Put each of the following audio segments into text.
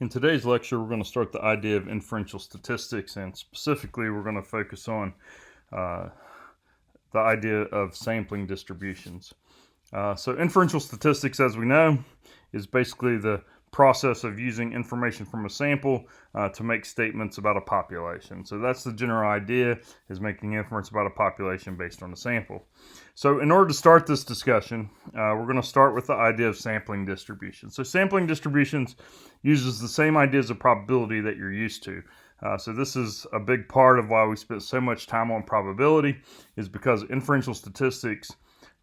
In today's lecture, we're going to start the idea of inferential statistics, and specifically, we're going to focus on the idea of sampling distributions. So inferential statistics, as we know, is basically the process of using information from a sample to make statements about a population. So that's the general idea, is making inference about a population based on a sample. So in order to start this discussion, we're going to start with the idea of sampling distributions. So sampling distributions uses the same ideas of probability that you're used to. So this is a big part of why we spent so much time on probability, is because inferential statistics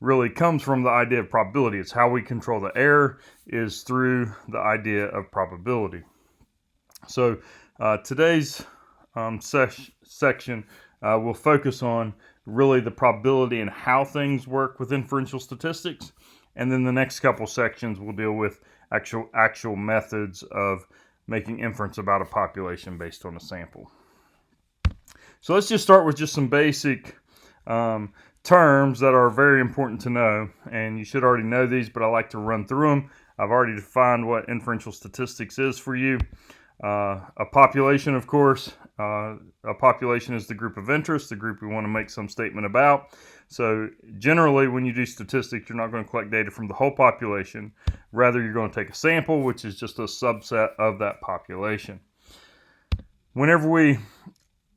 really comes from the idea of probability. It's how we control the error, is through the idea of probability. So today's section will focus on really the probability and how things work with inferential statistics, and then the next couple sections will deal with actual methods of making inference about a population based on a sample. So let's just start with just some basic terms that are very important to know, and you should already know these, but I like to run through them. I've already defined what inferential statistics is for you. A population, of course, a population is the group of interest, the group we want to make some statement about. So generally, when you do statistics, you're not going to collect data from the whole population. Rather, you're going to take a sample, which is just a subset of that population. Whenever we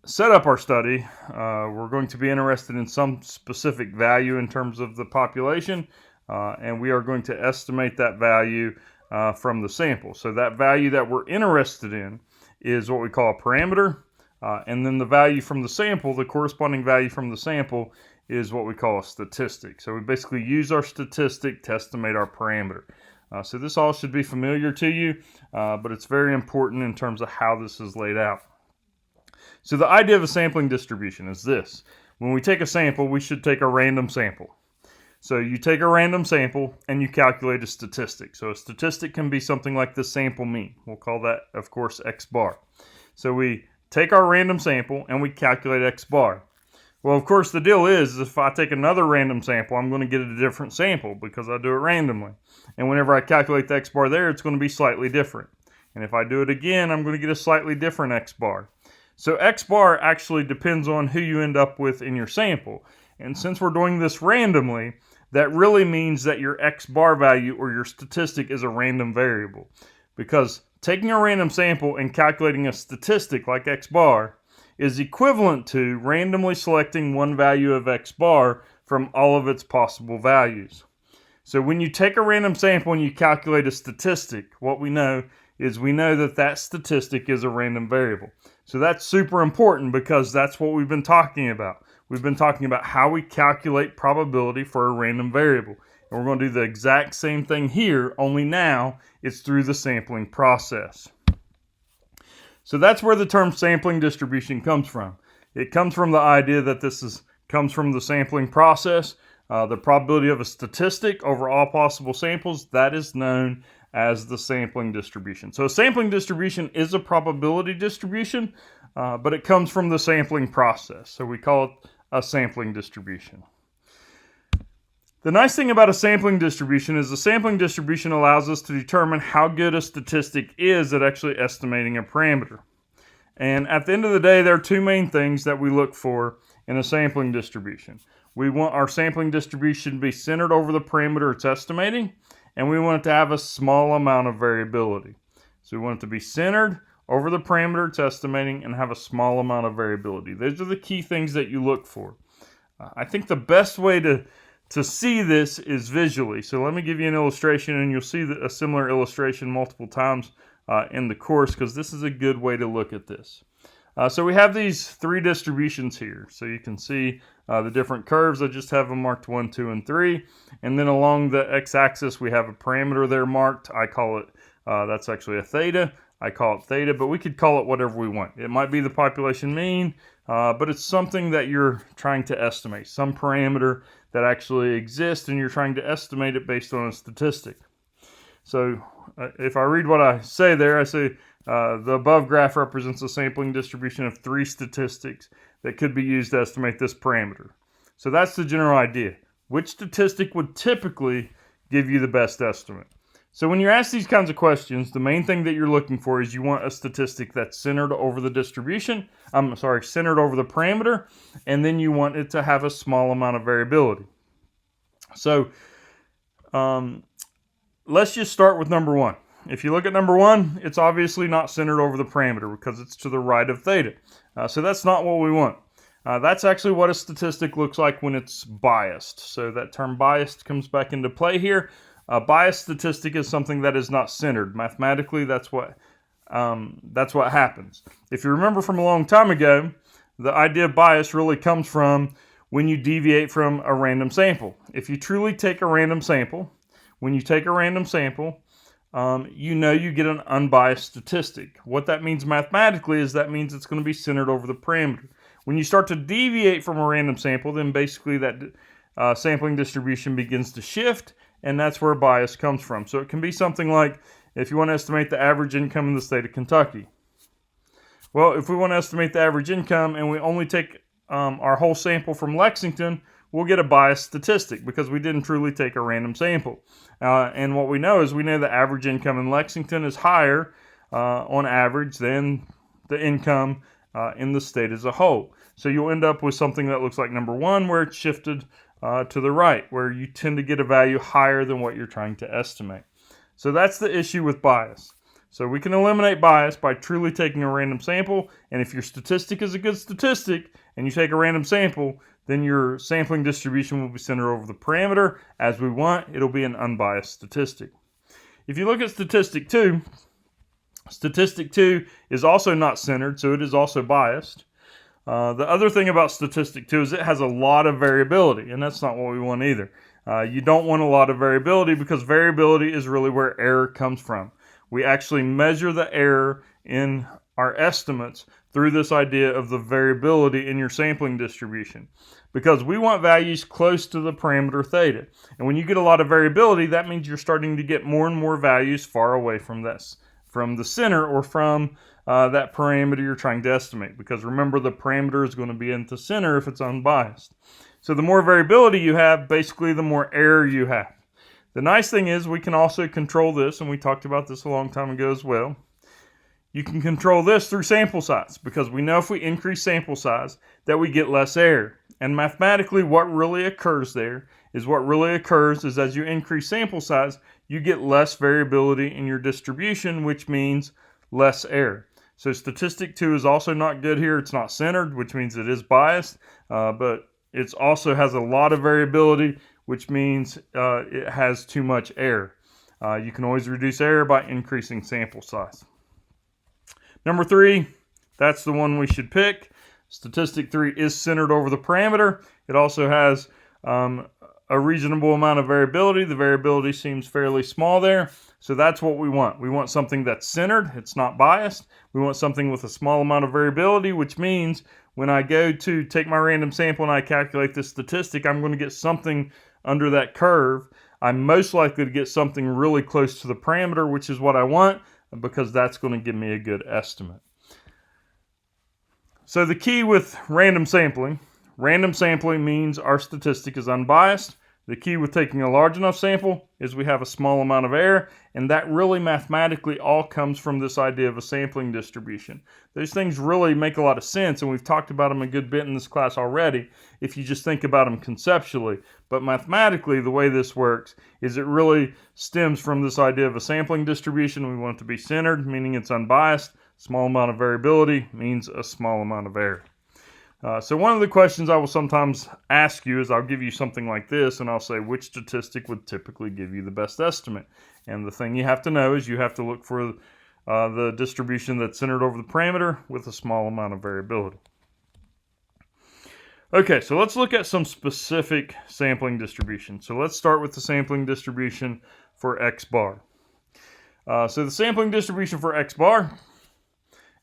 set up our study, we're going to be interested in some specific value in terms of the population, and we are going to estimate that value from the sample. So that value that we're interested in is what we call a parameter, and then the value from the sample, the corresponding value from the sample, is what we call a statistic. So we basically use our statistic to estimate our parameter. So this all should be familiar to you, but it's very important in terms of how this is laid out. So the idea of a sampling distribution is this. When we take a sample, we should take a random sample. So you take a random sample and you calculate a statistic. So a statistic can be something like the sample mean. We'll call that, of course, X bar. So we take our random sample and we calculate X bar. Well, of course, the deal is if I take another random sample, I'm going to get a different sample because I do it randomly. And whenever I calculate the X bar there, it's going to be slightly different. And if I do it again, I'm going to get a slightly different X bar. So X bar actually depends on who you end up with in your sample. And since we're doing this randomly, that really means that your X bar value or your statistic is a random variable. Because taking a random sample and calculating a statistic like X bar is equivalent to randomly selecting one value of X bar from all of its possible values. So when you take a random sample and you calculate a statistic, what we know is we know that that statistic is a random variable. So that's super important because that's what we've been talking about. We've been talking about how we calculate probability for a random variable. And we're going to do the exact same thing here, only now it's through the sampling process. So that's where the term sampling distribution comes from. It comes from the idea that comes from the sampling process. The probability of a statistic over all possible samples, that is known as the sampling distribution. So a sampling distribution is a probability distribution, but it comes from the sampling process. So we call it a sampling distribution. The nice thing about a sampling distribution is the sampling distribution allows us to determine how good a statistic is at actually estimating a parameter. And at the end of the day, there are two main things that we look for in a sampling distribution. We want our sampling distribution to be centered over the parameter it's estimating, and we want it to have a small amount of variability. So we want it to be centered over the parameter it's estimating and have a small amount of variability. Those are the key things that you look for. I think the best way to see this is visually. So let me give you an illustration, and you'll see a similar illustration multiple times in the course because this is a good way to look at this. So we have these three distributions here. So you can see the different curves. I just have them marked 1, 2, and 3. And then along the x-axis, we have a parameter there marked. I call it, that's actually a theta. I call it theta, but we could call it whatever we want. It might be the population mean, but it's something that you're trying to estimate, some parameter that actually exists, and you're trying to estimate it based on a statistic. So if I read what I say there, I say the above graph represents a sampling distribution of 3 statistics that could be used to estimate this parameter. So that's the general idea. Which statistic would typically give you the best estimate? So when you're asked these kinds of questions, the main thing that you're looking for is you want a statistic that's centered over the distribution, centered over the parameter, and then you want it to have a small amount of variability. So let's just start with number one. If you look at number one, it's obviously not centered over the parameter because it's to the right of theta. So that's not what we want. That's actually what a statistic looks like when it's biased. So that term biased comes back into play here. A biased statistic is something that is not centered. Mathematically, that's what happens. If you remember from a long time ago, the idea of bias really comes from when you deviate from a random sample. If you truly take a random sample, when you take a random sample, you get an unbiased statistic. What that means mathematically is that means it's going to be centered over the parameter. When you start to deviate from a random sample, then basically that sampling distribution begins to shift, and that's where bias comes from. So it can be something like, if you want to estimate the average income in the state of Kentucky. Well, if we want to estimate the average income and we only take our whole sample from Lexington, we'll get a biased statistic because we didn't truly take a random sample. And what we know is the average income in Lexington is higher on average than the income in the state as a whole. So you'll end up with something that looks like number one, where it's shifted to the right, where you tend to get a value higher than what you're trying to estimate. So that's the issue with bias. So we can eliminate bias by truly taking a random sample, and if your statistic is a good statistic and you take a random sample, then your sampling distribution will be centered over the parameter as we want. It'll be an unbiased statistic. If you look at statistic 2 is also not centered, so it is also biased. The other thing about statistic 2 is it has a lot of variability, and that's not what we want either. You don't want a lot of variability because variability is really where error comes from. We actually measure the error in our estimates through this idea of the variability in your sampling distribution, because we want values close to the parameter theta. And when you get a lot of variability, that means you're starting to get more and more values far away from the center or from that parameter you're trying to estimate, because remember, the parameter is going to be in the center if it's unbiased. So the more variability you have, basically the more error you have. The nice thing is we can also control this, and we talked about this a long time ago as well. You can control this through sample size, because we know if we increase sample size that we get less error. And mathematically what really occurs is as you increase sample size, you get less variability in your distribution, which means less error. So statistic 2 is also not good here. It's not centered, which means it is biased, but it also has a lot of variability, which means it has too much error. You can always reduce error by increasing sample size. Number 3, that's the one we should pick. Statistic 3 is centered over the parameter. It also has a reasonable amount of variability. The variability seems fairly small there. So that's what we want. We want something that's centered. It's not biased. We want something with a small amount of variability, which means when I go to take my random sample and I calculate this statistic, I'm going to get something under that curve. I'm most likely to get something really close to the parameter, which is what I want, because that's going to give me a good estimate. So the key with random sampling means our statistic is unbiased. The key with taking a large enough sample is we have a small amount of error, and that really mathematically all comes from this idea of a sampling distribution. Those things really make a lot of sense, and we've talked about them a good bit in this class already if you just think about them conceptually. But mathematically, the way this works is it really stems from this idea of a sampling distribution. We want it to be centered, meaning it's unbiased. Small amount of variability means a small amount of error. So one of the questions I will sometimes ask you is I'll give you something like this, and I'll say, which statistic would typically give you the best estimate? And the thing you have to know is you have to look for the distribution that's centered over the parameter with a small amount of variability. Okay, so let's look at some specific sampling distributions. So let's start with the sampling distribution for x bar. So the sampling distribution for x bar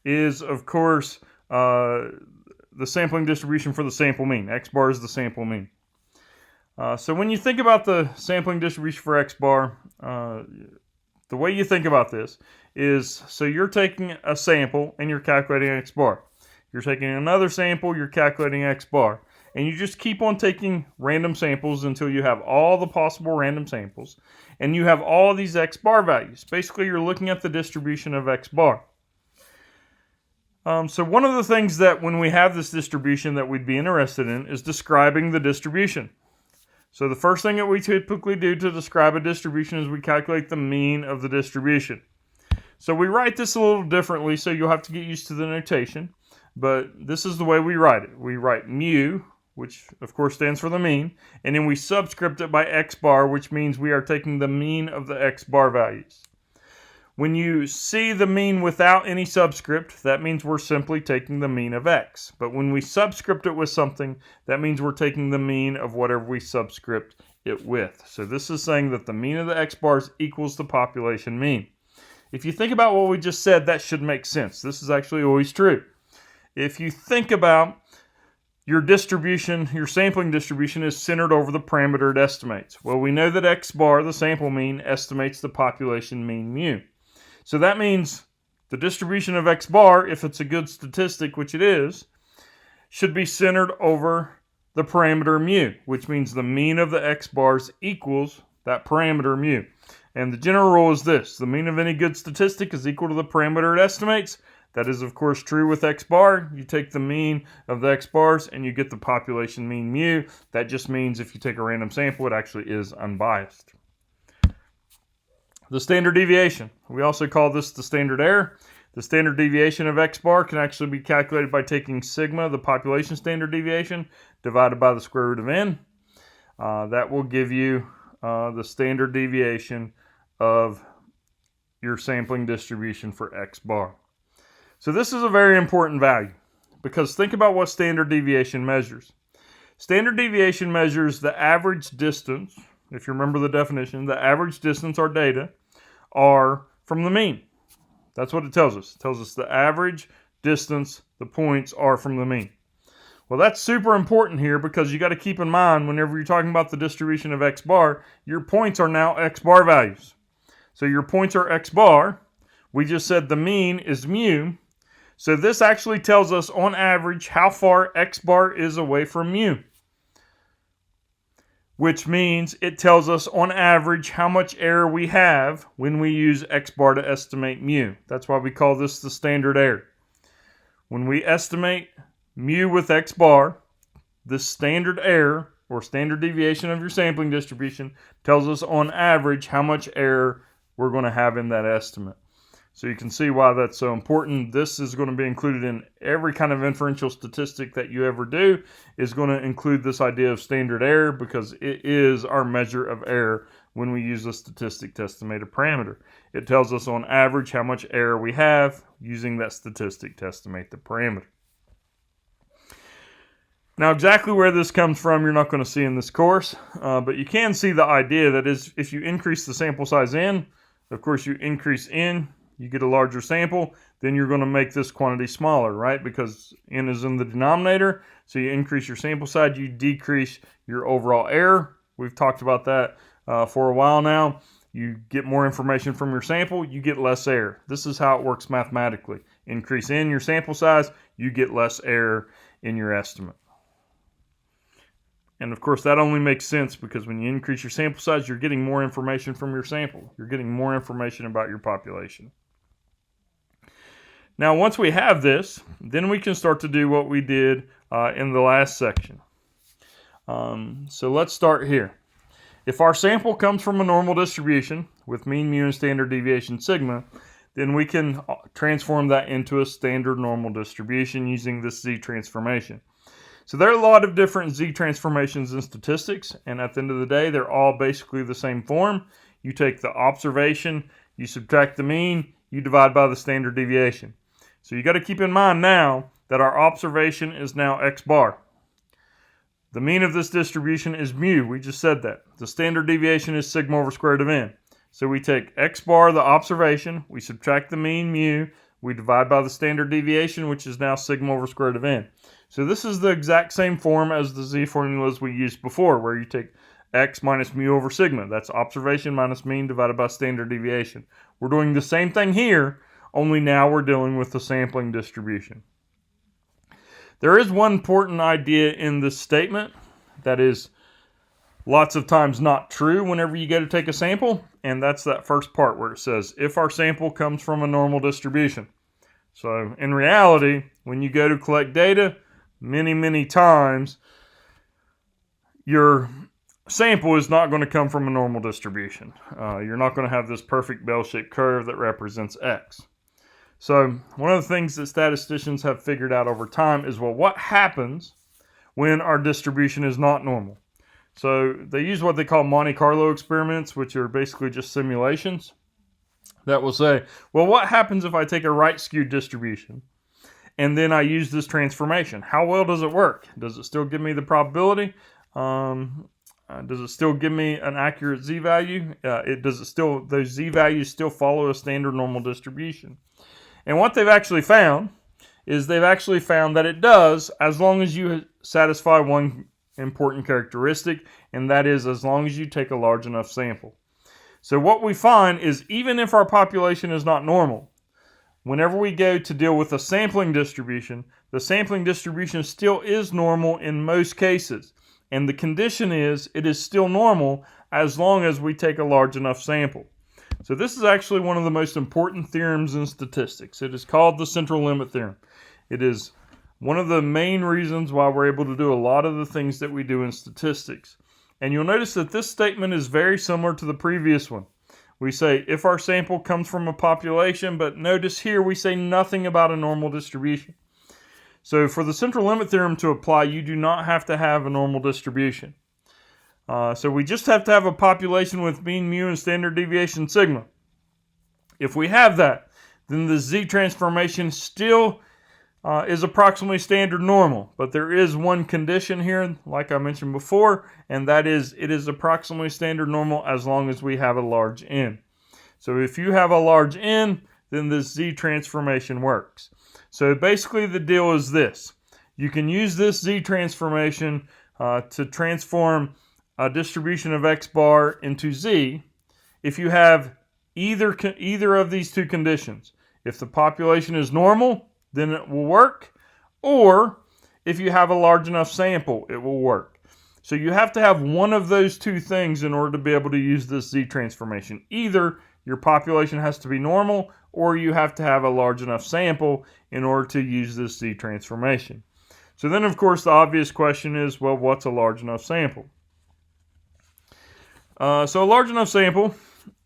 is, of course, the sampling distribution for the sample mean. X bar is the sample mean. So when you think about the sampling distribution for x bar, the way you think about this is, so you're taking a sample and you're calculating x bar. You're taking another sample, you're calculating x bar. and you just keep on taking random samples until you have all the possible random samples, and you have all these x bar values. Basically, you're looking at the distribution of x bar. So one of the things that when we have this distribution that we'd be interested in is describing the distribution. So the first thing that we typically do to describe a distribution is we calculate the mean of the distribution. So we write this a little differently, so you'll have to get used to the notation, but this is the way we write it. We write mu, which of course stands for the mean, and then we subscript it by x bar, which means we are taking the mean of the x bar values. When you see the mean without any subscript, that means we're simply taking the mean of x. But when we subscript it with something, that means we're taking the mean of whatever we subscript it with. So this is saying that the mean of the x bars equals the population mean. If you think about what we just said, that should make sense. This is actually always true. If you think about your distribution, your sampling distribution is centered over the parameter it estimates. Well, we know that x bar, the sample mean, estimates the population mean mu. So that means the distribution of x bar, if it's a good statistic, which it is, should be centered over the parameter mu, which means the mean of the x bars equals that parameter mu. And the general rule is this: the mean of any good statistic is equal to the parameter it estimates. That is, of course, true with x bar. You take the mean of the x bars and you get the population mean mu. That just means if you take a random sample, it actually is unbiased. The standard deviation. We also call this the standard error. The standard deviation of x bar can actually be calculated by taking sigma, the population standard deviation, divided by the square root of n. That will give you the standard deviation of your sampling distribution for x bar. So this is a very important value because think about what standard deviation measures. Standard deviation measures the average distance. If you remember the definition, the average distance or data are from the mean. That's what it tells us. It tells us the average distance, the points are from the mean. Well, that's super important here because you got to keep in mind whenever you're talking about the distribution of x bar, your points are now x bar values. So your points are x bar. We just said the mean is mu. So this actually tells us on average how far x bar is away from mu, which means it tells us on average how much error we have when we use x bar to estimate mu. That's why we call this the standard error. When we estimate mu with x bar, the standard error or standard deviation of your sampling distribution tells us on average how much error we're going to have in that estimate. So you can see why that's so important. This is going to be included in every kind of inferential statistic that you ever do, is going to include this idea of standard error because it is our measure of error when we use a statistic to estimate a parameter. It tells us on average how much error we have using that statistic to estimate the parameter. Now, exactly where this comes from, you're not going to see in this course, but you can see the idea that is if you increase the sample size n, of course you increase n, you get a larger sample, then you're going to make this quantity smaller, right? Because n is in the denominator, so you increase your sample size, you decrease your overall error. We've talked about that for a while now. You get more information from your sample, you get less error. This is how it works mathematically. Increase in your sample size, you get less error in your estimate. And of course, that only makes sense because when you increase your sample size, you're getting more information from your sample. You're getting more information about your population. Now, once we have this, then we can start to do what we did in the last section. So let's start here. If our sample comes from a normal distribution with mean, mu, and standard deviation sigma, then we can transform that into a standard normal distribution using this Z transformation. So there are a lot of different Z transformations in statistics, and at the end of the day, they're all basically the same form. You take the observation, you subtract the mean, you divide by the standard deviation. So you got to keep in mind now that our observation is now x bar. The mean of this distribution is mu. We just said that. The standard deviation is sigma over square root of n. So we take x bar, the observation, we subtract the mean mu, we divide by the standard deviation, which is now sigma over square root of n. So this is the exact same form as the Z formulas we used before, where you take x minus mu over sigma. That's observation minus mean divided by standard deviation. We're doing the same thing here, only now we're dealing with the sampling distribution. There is one important idea in this statement that is lots of times not true whenever you go to take a sample, and that's that first part where it says, if our sample comes from a normal distribution. So in reality, when you go to collect data, many times, your sample is not going to come from a normal distribution. You're not going to have this perfect bell-shaped curve that represents X. So one of the things that statisticians have figured out over time is, well, what happens when our distribution is not normal? So they use what they call Monte Carlo experiments, which are basically just simulations that will say, well, what happens if I take a right-skewed distribution and then I use this transformation? How well does it work? Does it still give me the probability? Does it still give me an accurate z-value? Those z-values still follow a standard normal distribution? And what they've actually found is that it does, as long as you satisfy one important characteristic, and that is as long as you take a large enough sample. So what we find is, even if our population is not normal, whenever we go to deal with a sampling distribution, the sampling distribution still is normal in most cases. And the condition is, it is still normal as long as we take a large enough sample. So this is actually one of the most important theorems in statistics. It is called the central limit theorem. It is one of the main reasons why we're able to do a lot of the things that we do in statistics. And you'll notice that this statement is very similar to the previous one. We say if our sample comes from a population, but notice here we say nothing about a normal distribution. So for the central limit theorem to apply, you do not have to have a normal distribution. So we just have to have a population with mean, mu, and standard deviation sigma. If we have that, then the z transformation still is approximately standard normal. But there is one condition here, like I mentioned before, and that is it is approximately standard normal as long as we have a large n. So if you have a large n, then this z transformation works. So basically the deal is this. You can use this z transformation to transform a distribution of x bar into z if you have either of these two conditions. If the population is normal, then it will work, or if you have a large enough sample, it will work. So you have to have one of those two things in order to be able to use this z transformation. Either your population has to be normal, or you have to have a large enough sample in order to use this z transformation. So then, of course, the obvious question is, well, what's a large enough sample? So a large enough sample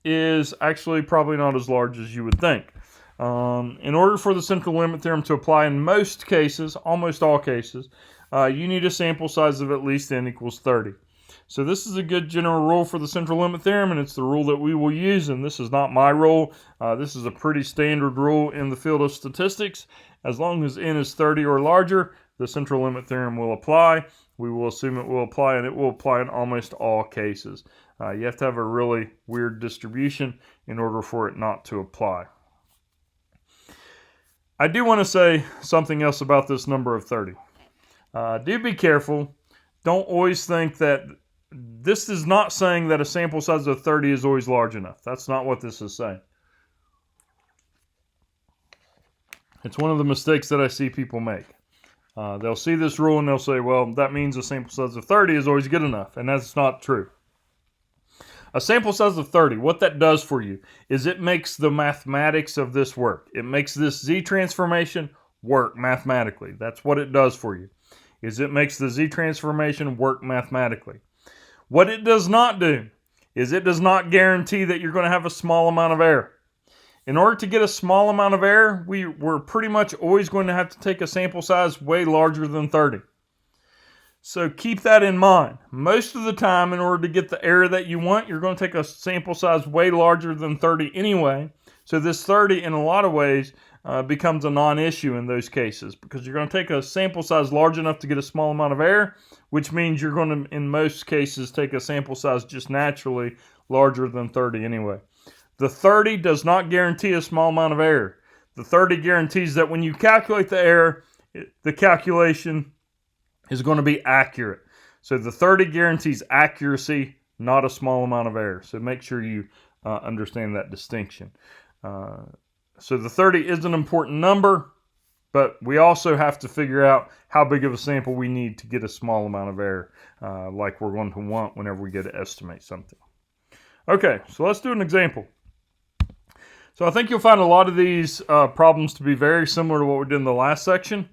is actually probably not as large as you would think. In order for the central limit theorem to apply in most cases, almost all cases, you need a sample size of at least n equals 30. So this is a good general rule for the central limit theorem, and it's the rule that we will use, and this is not my rule. This is a pretty standard rule in the field of statistics. As long as n is 30 or larger, the central limit theorem will apply. We will assume it will apply, and it will apply in almost all cases. You have to have a really weird distribution in order for it not to apply. I do want to say something else about this number of 30. Do be careful. Don't always think that this is not saying that a sample size of 30 is always large enough. That's not what this is saying. It's one of the mistakes that I see people make. They'll see this rule and they'll say, well, that means a sample size of 30 is always good enough. And that's not true. A sample size of 30, what that does for you is it makes the mathematics of this work. It makes this z transformation work mathematically. That's what it does for you, is it makes the z transformation work mathematically. What it does not do is it does not guarantee that you're going to have a small amount of error. In order to get a small amount of error, we're pretty much always going to have to take a sample size way larger than 30. So keep that in mind. Most of the time, in order to get the error that you want, you're going to take a sample size way larger than 30 anyway. So this 30, in a lot of ways, becomes a non-issue in those cases, because you're going to take a sample size large enough to get a small amount of error, which means you're going to, in most cases, take a sample size just naturally larger than 30 anyway. The 30 does not guarantee a small amount of error. The 30 guarantees that when you calculate the error, the calculation is going to be accurate. So the 30 guarantees accuracy, not a small amount of error. So make sure you understand that distinction. So the 30 is an important number. But we also have to figure out how big of a sample we need to get a small amount of error, like we're going to want whenever we get to estimate something. Okay, so let's do an example. So I think you'll find a lot of these problems to be very similar to what we did in the last section.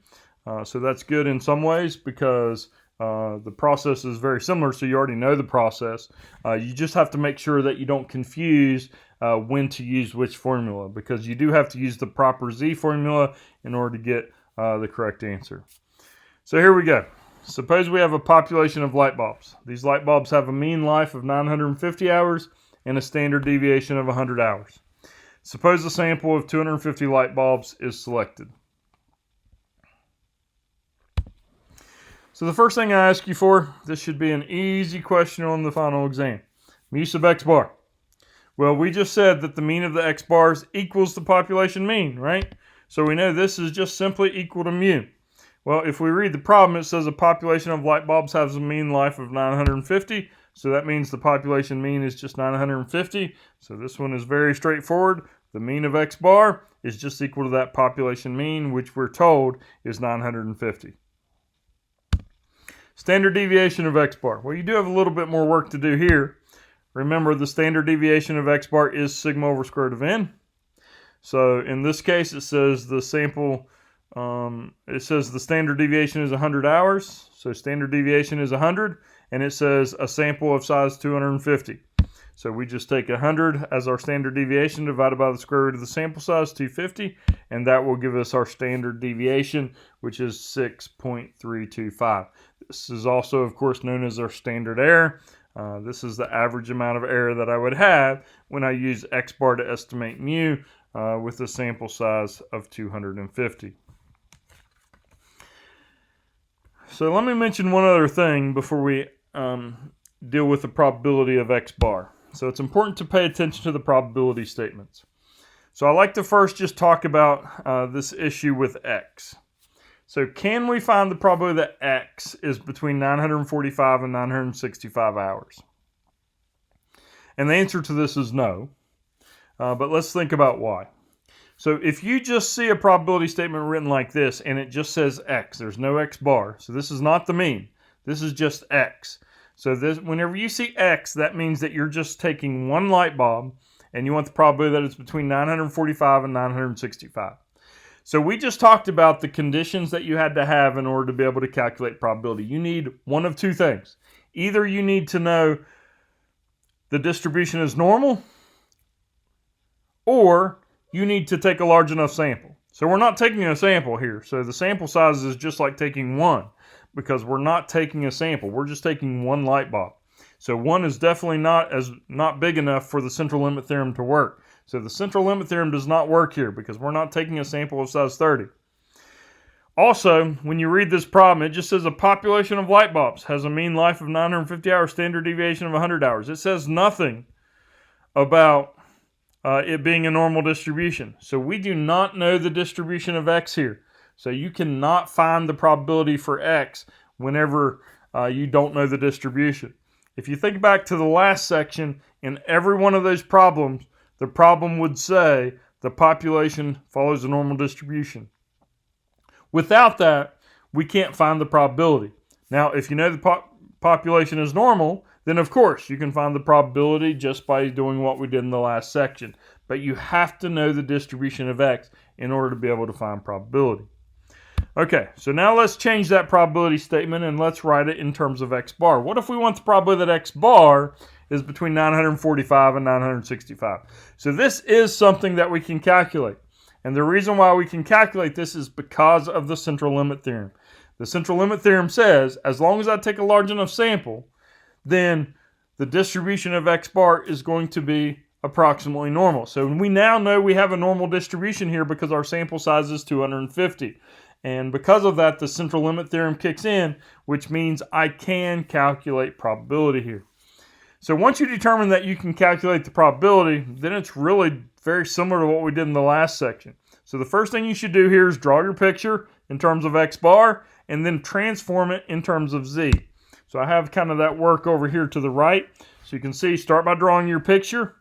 So that's good in some ways because the process is very similar, so you already know the process. You just have to make sure that you don't confuse when to use which formula, because you do have to use the proper Z formula in order to get the correct answer. So here we go. Suppose we have a population of light bulbs. These light bulbs have a mean life of 950 hours and a standard deviation of 100 hours. Suppose a sample of 250 light bulbs is selected. So the first thing I ask you for, this should be an easy question on the final exam. Mu sub x bar. Well, we just said that the mean of the x bars equals the population mean, right? So we know this is just simply equal to mu. Well, if we read the problem, it says a population of light bulbs has a mean life of 950. So that means the population mean is just 950. So this one is very straightforward. The mean of x bar is just equal to that population mean, which we're told is 950. Standard deviation of x bar. Well, you do have a little bit more work to do here. Remember, the standard deviation of x bar is sigma over square root of n. So in this case, it says the sample, it says the standard deviation is 100 hours. So standard deviation is 100, and it says a sample of size 250. So we just take 100 as our standard deviation divided by the square root of the sample size, 250, and that will give us our standard deviation, which is 6.325. This is also, of course, known as our standard error. This is the average amount of error that I would have when I use x bar to estimate mu with a sample size of 250. So let me mention one other thing before we deal with the probability of x bar. So it's important to pay attention to the probability statements. So I like to first just talk about this issue with x. So can we find the probability that x is between 945 and 965 hours? And the answer to this is no. But let's think about why. So if you just see a probability statement written like this and it just says x, there's no x bar. So this is not the mean. This is just x. So this, whenever you see x, that means that you're just taking one light bulb and you want the probability that it's between 945 and 965. So we just talked about the conditions that you had to have in order to be able to calculate probability. You need one of two things. Either you need to know the distribution is normal, or you need to take a large enough sample. So we're not taking a sample here. So the sample size is just like taking one, because we're not taking a sample. We're just taking one light bulb. So one is definitely not big enough for the central limit theorem to work. So the central limit theorem does not work here because we're not taking a sample of size 30. Also, when you read this problem, it just says a population of light bulbs has a mean life of 950 hours, standard deviation of 100 hours. It says nothing about it being a normal distribution. So we do not know the distribution of x here. So you cannot find the probability for x whenever you don't know the distribution. If you think back to the last section, in every one of those problems, the problem would say the population follows a normal distribution. Without that, we can't find the probability. Now, if you know the population is normal, then of course you can find the probability just by doing what we did in the last section. But you have to know the distribution of x in order to be able to find probability. Okay, so now let's change that probability statement and let's write it in terms of x bar. What if we want the probability that x bar is between 945 and 965? So this is something that we can calculate. And the reason why we can calculate this is because of the central limit theorem. The central limit theorem says as long as I take a large enough sample, then the distribution of x bar is going to be approximately normal. So we now know we have a normal distribution here because our sample size is 250. And because of that, the central limit theorem kicks in, which means I can calculate probability here. So once you determine that you can calculate the probability, then it's really very similar to what we did in the last section. So the first thing you should do here is draw your picture in terms of x bar and then transform it in terms of z. So I have kind of that work over here to the right. So you can see, start by drawing your picture.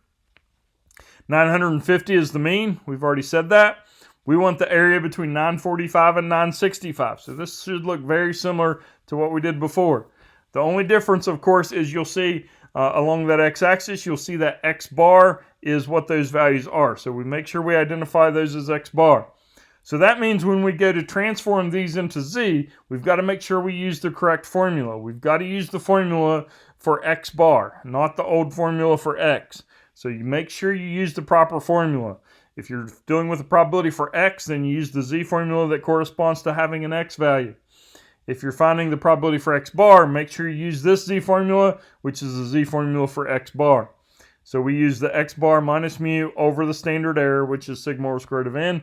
950 is the mean. We've already said that. We want the area between 945 and 965. So this should look very similar to what we did before. The only difference, of course, is you'll see along that x-axis, you'll see that x bar is what those values are. So we make sure we identify those as x bar. So that means when we go to transform these into z, we've got to make sure we use the correct formula. We've got to use the formula for x bar, not the old formula for x. So you make sure you use the proper formula. If you're dealing with a probability for x, then you use the z formula that corresponds to having an x value. If you're finding the probability for x bar, make sure you use this z formula, which is the z formula for x bar. So we use the x bar minus mu over the standard error, which is sigma over square root of n,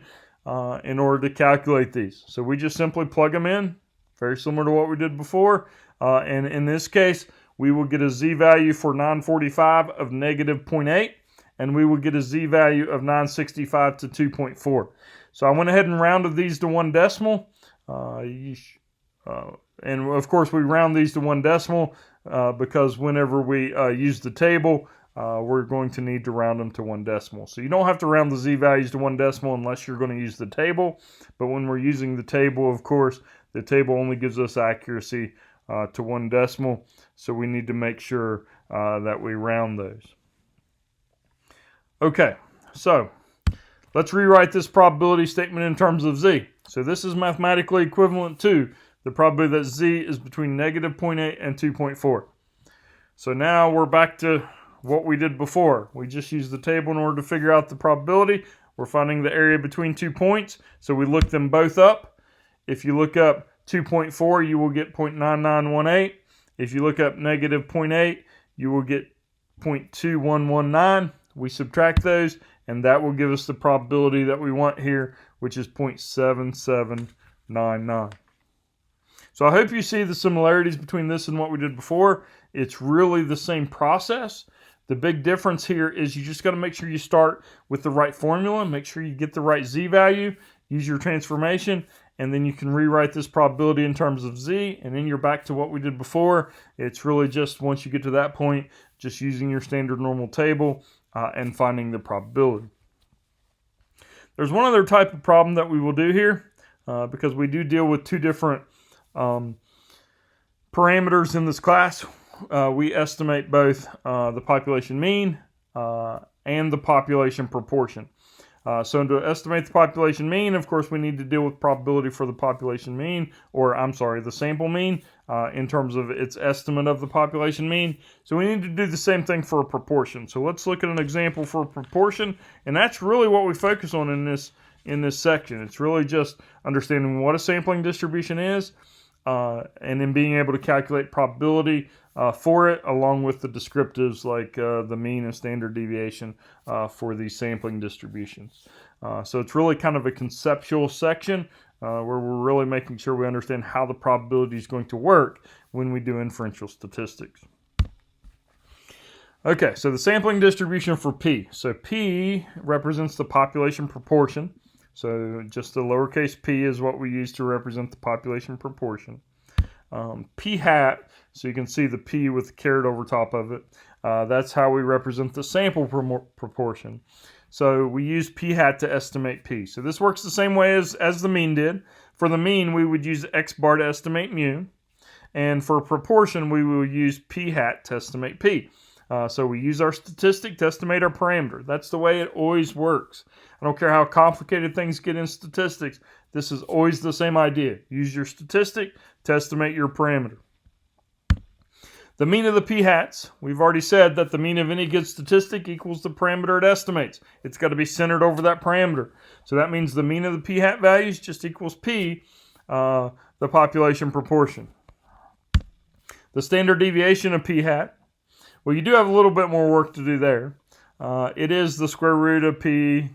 in order to calculate these. So we just simply plug them in, very similar to what we did before. And in this case, we will get a z value for 945 of negative 0.8, and we will get a z value of 965 to 2.4. So I went ahead and rounded these to one decimal. And of course, we round these to one decimal because whenever we use the table, we're going to need to round them to one decimal. So you don't have to round the z values to one decimal unless you're going to use the table. But when we're using the table, of course, the table only gives us accuracy to one decimal. So we need to make sure that we round those. Okay, so let's rewrite this probability statement in terms of z. So this is mathematically equivalent to the probability that z is between negative 0.8 and 2.4. So now we're back to what we did before. We just used the table in order to figure out the probability. We're finding the area between 2 points, so we look them both up. If you look up 2.4, you will get 0.9918. If you look up negative 0.8, you will get 0.2119. We subtract those, and that will give us the probability that we want here, which is 0.7799. So I hope you see the similarities between this and what we did before. It's really the same process. The big difference here is you just got to make sure you start with the right formula, make sure you get the right z value, use your transformation, and then you can rewrite this probability in terms of z, and then you're back to what we did before. It's really just, once you get to that point, just using your standard normal table and finding the probability. There's one other type of problem that we will do here because we do deal with two different parameters in this class. We estimate both the population mean and the population proportion. So to estimate the population mean, of course, we need to deal with probability for the population mean, or I'm sorry, the sample mean, in terms of its estimate of the population mean. So we need to do the same thing for a proportion. So let's look at an example for a proportion, and that's really what we focus on in this section. It's really just understanding what a sampling distribution is, and then being able to calculate probability for it, along with the descriptives like the mean and standard deviation for these sampling distributions. So it's really kind of a conceptual section where we're really making sure we understand how the probability is going to work when we do inferential statistics. Okay, so the sampling distribution for P. So P represents the population proportion. So just the lowercase p is what we use to represent the population proportion. P hat, so you can see the p with the caret over top of it. That's how we represent the sample proportion. So we use p hat to estimate p. So this works the same way as the mean did. For the mean, we would use x bar to estimate mu. And for proportion, we will use p hat to estimate p. So we use our statistic to estimate our parameter. That's the way it always works. I don't care how complicated things get in statistics. This is always the same idea. Use your statistic to estimate your parameter. The mean of the p-hats, we've already said that the mean of any good statistic equals the parameter it estimates. It's got to be centered over that parameter. So that means the mean of the p-hat values just equals p, the population proportion. The standard deviation of p-hat, well, you do have a little bit more work to do there. It is the square root of p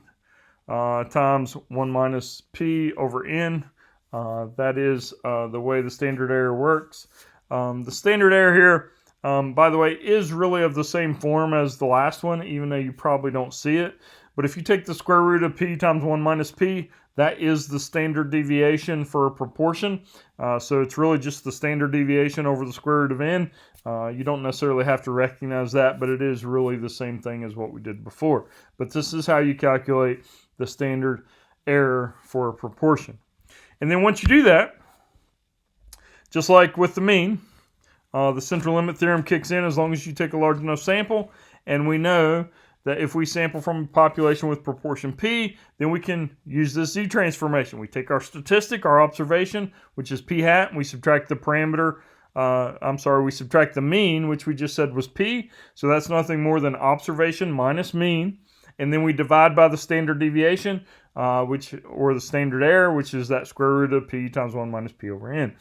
times 1 minus p over n. That is the way the standard error works. The standard error here, by the way, is really of the same form as the last one, even though you probably don't see it. But if you take the square root of p times 1 minus p, that is the standard deviation for a proportion. So it's really just the standard deviation over the square root of n. You don't necessarily have to recognize that, but it is really the same thing as what we did before. But this is how you calculate the standard error for a proportion. And then once you do that, just like with the mean, the central limit theorem kicks in as long as you take a large enough sample. And we know that if we sample from a population with proportion p, then we can use this z transformation. We take our statistic, our observation, which is p hat, and we subtract the parameter. We subtract the mean, which we just said was p. So that's nothing more than observation minus mean. And then we divide by the standard deviation, or the standard error, which is that square root of p times 1 minus p over n.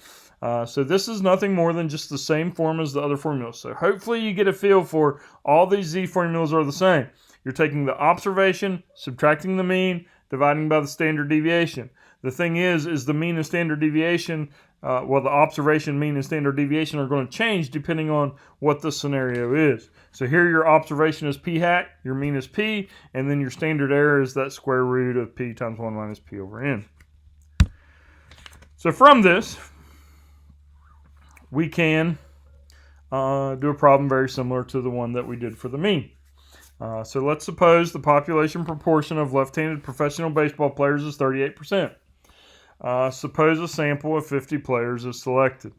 So this is nothing more than just the same form as the other formulas. So hopefully you get a feel for all these z formulas are the same. You're taking the observation, subtracting the mean, dividing by the standard deviation. The thing is the mean and standard deviation, the observation, mean, and standard deviation are going to change depending on what the scenario is. So here your observation is p hat, your mean is p, and then your standard error is that square root of p times 1 minus p over n. So from this, we can do a problem very similar to the one that we did for the mean. So let's suppose the population proportion of left-handed professional baseball players is 38%. Suppose a sample of 50 players is selected.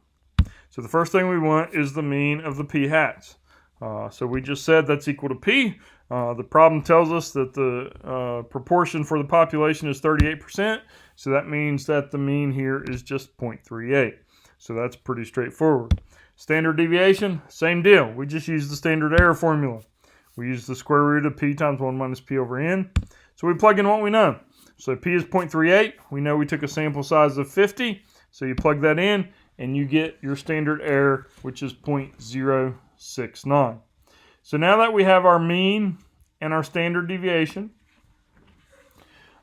So the first thing we want is the mean of the p hats. So we just said that's equal to p. The problem tells us that the proportion for the population is 38%. So that means that the mean here is just 0.38. So that's pretty straightforward. Standard deviation, same deal. We just use the standard error formula. We use the square root of p times 1 minus p over n. So we plug in what we know. So p is 0.38. We know we took a sample size of 50. So you plug that in and you get your standard error, which is 0.069. So now that we have our mean and our standard deviation,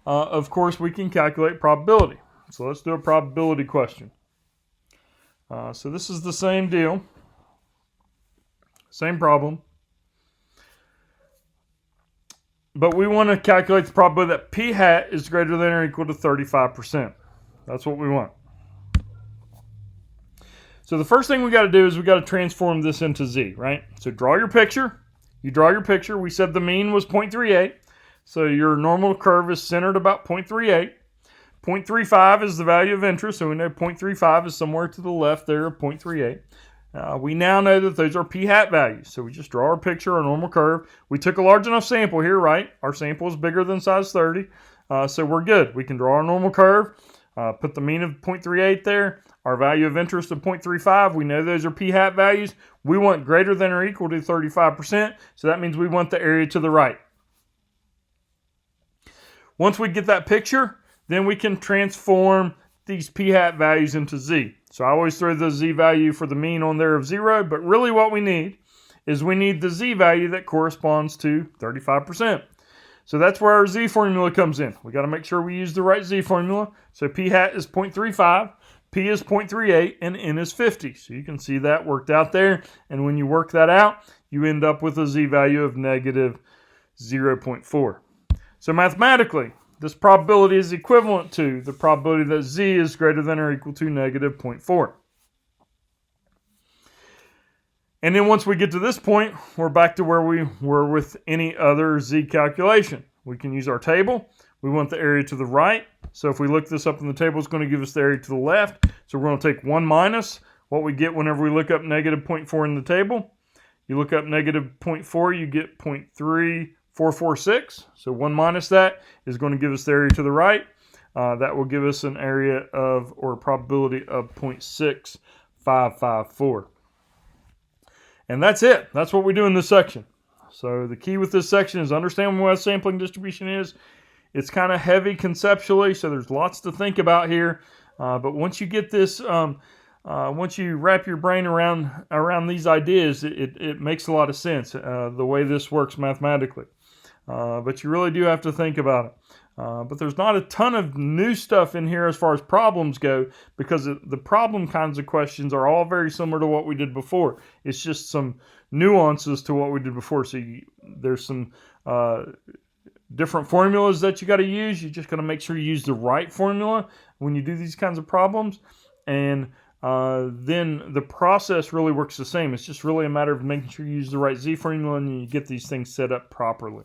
of course we can calculate probability. So let's do a probability question. So this is the same deal, same problem, but we want to calculate the probability that p hat is greater than or equal to 35%. That's what we want. So the first thing we got to do is we got to transform this into z, right? So draw your picture. You draw your picture. We said the mean was 0.38, so your normal curve is centered about 0.38. 0.35 is the value of interest, so we know 0.35 is somewhere to the left there of 0.38. We now know that those are p hat values, so we just draw our picture, our normal curve. We took a large enough sample here, right? Our sample is bigger than size 30, so we're good. We can draw our normal curve, put the mean of 0.38 there, our value of interest of 0.35. We know those are p hat values. We want greater than or equal to 35%, so that means we want the area to the right. Once we get that picture, then we can transform these p hat values into z. So I always throw the z value for the mean on there of 0, but really what we need is we need the z value that corresponds to 35%. So that's where our z formula comes in. We got to make sure we use the right z formula. So p hat is 0.35, p is 0.38, and n is 50. So you can see that worked out there. And when you work that out, you end up with a z value of negative 0.4. So mathematically, this probability is equivalent to the probability that z is greater than or equal to negative 0.4. And then once we get to this point, we're back to where we were with any other z calculation. We can use our table. We want the area to the right. So if we look this up in the table, it's going to give us the area to the left. So we're going to take 1 minus what we get whenever we look up negative 0.4 in the table. You look up negative 0.4, you get 0.3446. So 1 minus that is going to give us the area to the right. That will give us an area of, or a probability of 0.6554. And that's it. That's what we do in this section. So the key with this section is understanding what a sampling distribution is. It's kind of heavy conceptually, so there's lots to think about here. But once you get this, once you wrap your brain around these ideas, it makes a lot of sense, the way this works mathematically. But you really do have to think about it. But there's not a ton of new stuff in here as far as problems go, because the problem kinds of questions are all very similar to what we did before. It's just some nuances to what we did before. So there's some different formulas that you got to use. You just got to make sure you use the right formula when you do these kinds of problems. And then the process really works the same. It's just really a matter of making sure you use the right z formula and you get these things set up properly.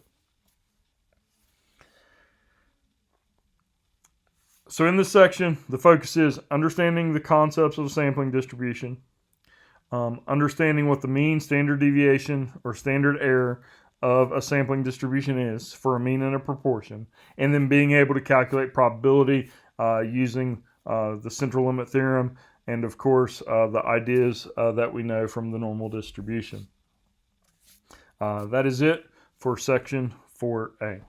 So in this section, the focus is understanding the concepts of a sampling distribution, understanding what the mean, standard deviation, or standard error of a sampling distribution is for a mean and a proportion, and then being able to calculate probability using the central limit theorem, and of course the ideas that we know from the normal distribution. That is it for section 4A.